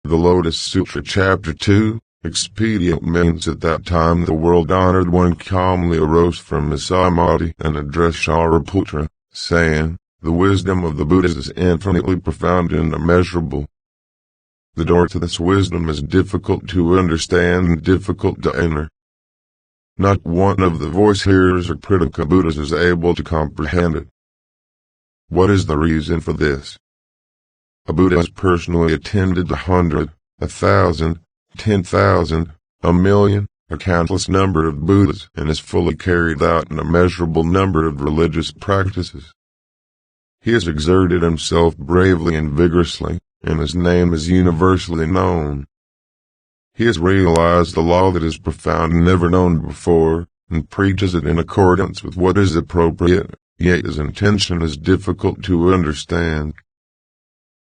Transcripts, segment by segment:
The Lotus Sutra Chapter 2, expedient means at that time the world-honored one calmly arose from his samadhi and addressed Shariputra, saying, "The wisdom of the Buddhas is infinitely profound and immeasurable. The door to this wisdom is difficult to understand and difficult to enter. Not one of the voice hearers or Prataka Buddhas is able to comprehend it. What is the reason for this? A Buddha has personally attended 100, 1,000, 10,000, 1,000,000, a countless number of Buddhas and has fully carried out an immeasurable number of religious practices. He has exerted himself bravely and vigorously, and his name is universally known. He has realized the law that is profound and never known before, and preaches it in accordance with what is appropriate, yet his intention is difficult to understand.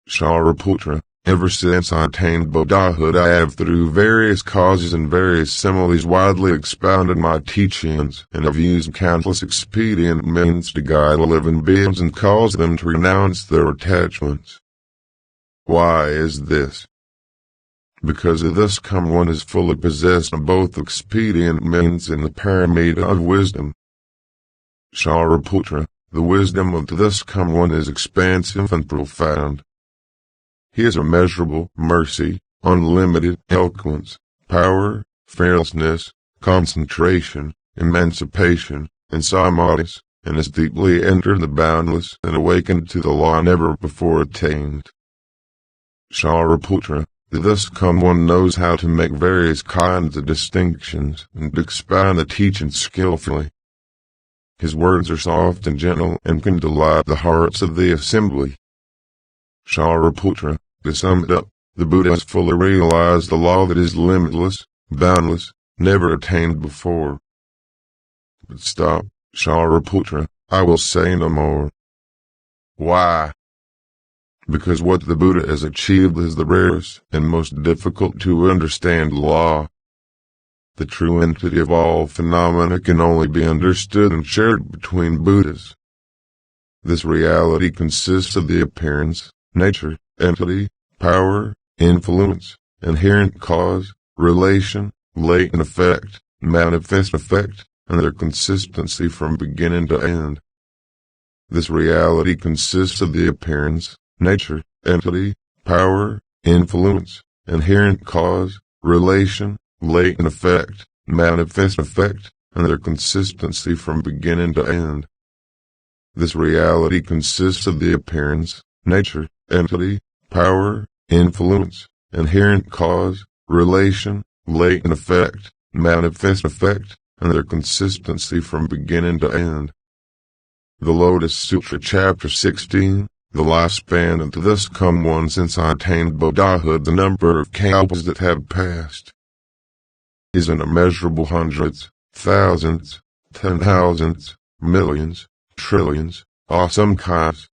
Shariputra, ever since I attained Buddhahood I have through various causes and various similes widely expounded my teachings, and have used countless expedient means to guide living beings and cause them to renounce their attachments. Why is this? Because the thus come one is fully possessed of both expedient means and the paramita of wisdom. Shariputra, the wisdom of the thus come one is expansive and profound. He has immeasurable mercy, unlimited eloquence, power, fearlessness, concentration, emancipation, and samadhis, and has deeply entered the boundless and awakened to the law never before attained. Shariputra, the thus come one knows how to make various kinds of distinctions and to expound the teaching skillfully. His words are soft and gentle and can delight the hearts of the assembly. Shariputra, to sum it up, the Buddha has fully realized the law that is limitless, boundless, never attained before. But stop, Shariputra, I will say no more. Why? Because what the Buddha has achieved is the rarest and most difficult to understand law. The true entity of all phenomena can only be understood and shared between Buddhas. This reality consists of the appearance, nature, entity, power, influence, inherent cause, relation, latent effect, manifest effect, and their consistency from beginning to end. This reality consists of the appearance, nature, entity, power, influence, inherent cause, relation, latent effect, manifest effect, and their consistency from beginning to end. This reality consists of the appearance, nature, entity, power, influence, inherent cause, relation, latent effect, manifest effect, and their consistency from beginning to end. The Lotus Sutra Chapter 16, the lifespan of the thus come one since I attained Buddhahood, the number of kalpas that have passed, is in immeasurable hundreds, thousands, 10,000s, millions, trillions, awesome kinds.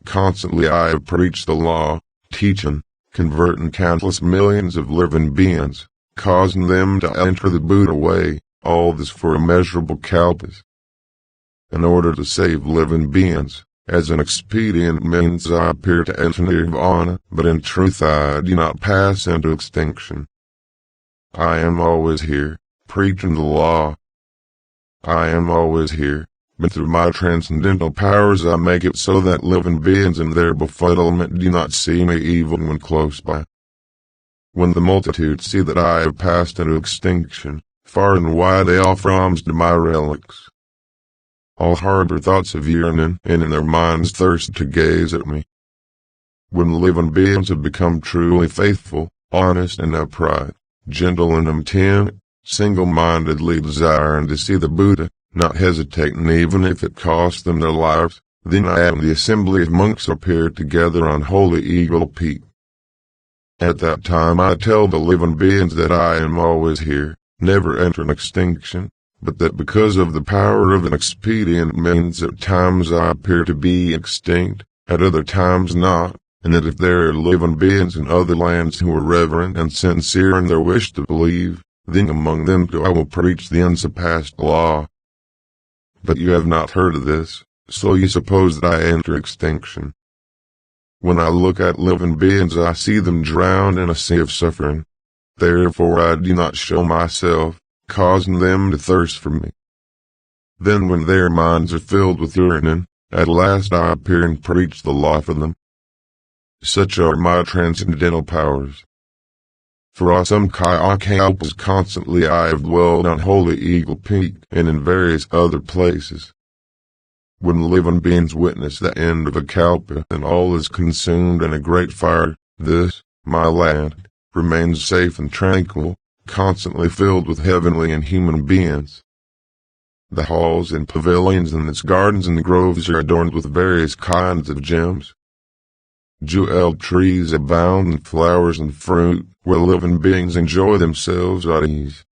Constantly I have preached the law, teaching, converting countless millions of living beings, causing them to enter the Buddha way, all this for immeasurable kalpas. In order to save living beings, as an expedient means I appear to enter nirvana, but in truth I do not pass into extinction. I am always here, preaching the law. I am always here, but through my transcendental powers I make it so that living beings in their befuddlement do not see me even when close by. When the multitude see that I have passed into extinction, far and wide they offer alms to my relics. All harbor thoughts of yearning, and in their minds thirst to gaze at me. When living beings have become truly faithful, honest and upright, gentle and intent, single-mindedly desiring to see the Buddha, not hesitating even if it costs them their lives, then I and the assembly of monks appear together on Holy Eagle Peak. At that time I tell the living beings that I am always here, never entering extinction, but that because of the power of an expedient means at times I appear to be extinct, at other times not, and that if there are living beings in other lands who are reverent and sincere in their wish to believe, then among them too I will preach the unsurpassed law. But you have not heard of this, so you suppose that I enter extinction. When I look at living beings, I see them drowned in a sea of suffering. Therefore I do not show myself, causing them to thirst for me. Then when their minds are filled with yearning, at last I appear and preach the law for them. Such are my transcendental powers. For awesome kalpas constantly I have dwelled on Holy Eagle Peak and in various other places. When living beings witness the end of a kalpa and all is consumed in a great fire, this, my land, remains safe and tranquil, constantly filled with heavenly and human beings. The halls and pavilions and its gardens and groves are adorned with various kinds of gems. Jewel trees abound in flowers and fruit, where living beings enjoy themselves at ease.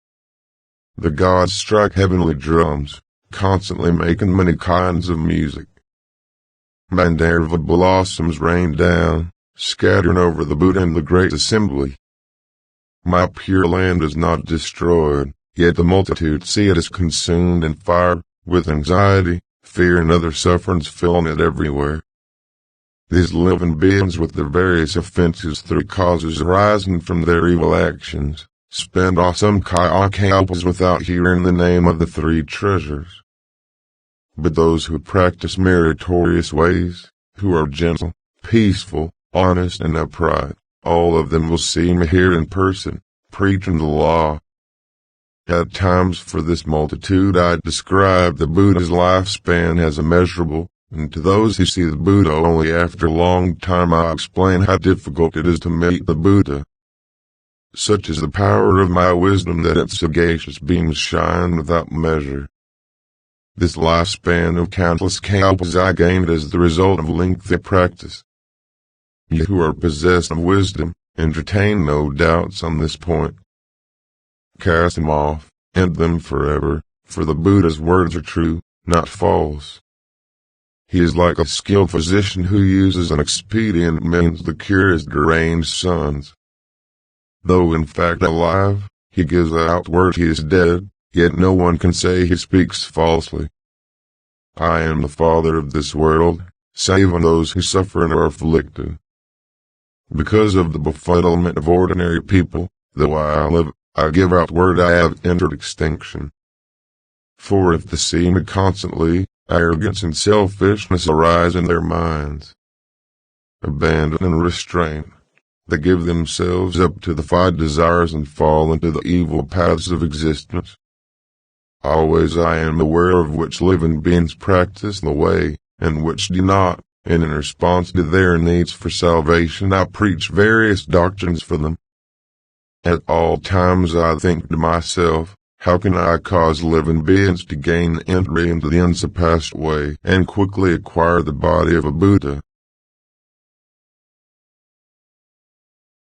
The gods strike heavenly drums, constantly making many kinds of music. Mandarva blossoms rain down, scattering over the Buddha and the great assembly. My pure land is not destroyed, yet the multitude see it as consumed in fire, with anxiety, fear and other sufferings filling it everywhere. These living beings with their various offenses through causes arising from their evil actions, spend awesome kalpas without hearing the name of the three treasures. But those who practice meritorious ways, who are gentle, peaceful, honest and upright, all of them will see me here in person, preaching the law. At times for this multitude I describe the Buddha's lifespan as immeasurable, and to those who see the Buddha only after a long time I explain how difficult it is to meet the Buddha. Such is the power of my wisdom that its sagacious beams shine without measure. This lifespan of countless kalpas I gained as the result of lengthy practice. You who are possessed of wisdom, entertain no doubts on this point. Cast them off, end them forever, for the Buddha's words are true, not false. He is like a skilled physician who uses an expedient means to cure his deranged sons. Though in fact alive, he gives out word he is dead, yet no one can say he speaks falsely. I am the father of this world, saving those who suffer and are afflicted. Because of the befuddlement of ordinary people, though I live, I give out word I have entered extinction. For if the seem constantly, arrogance and selfishness arise in their minds. Abandon and restraint. They give themselves up to the five desires and fall into the evil paths of existence. Always I am aware of which living beings practice the way, and which do not, and in response to their needs for salvation I preach various doctrines for them. At all times I think to myself, how can I cause living beings to gain entry into the unsurpassed way and quickly acquire the body of a Buddha?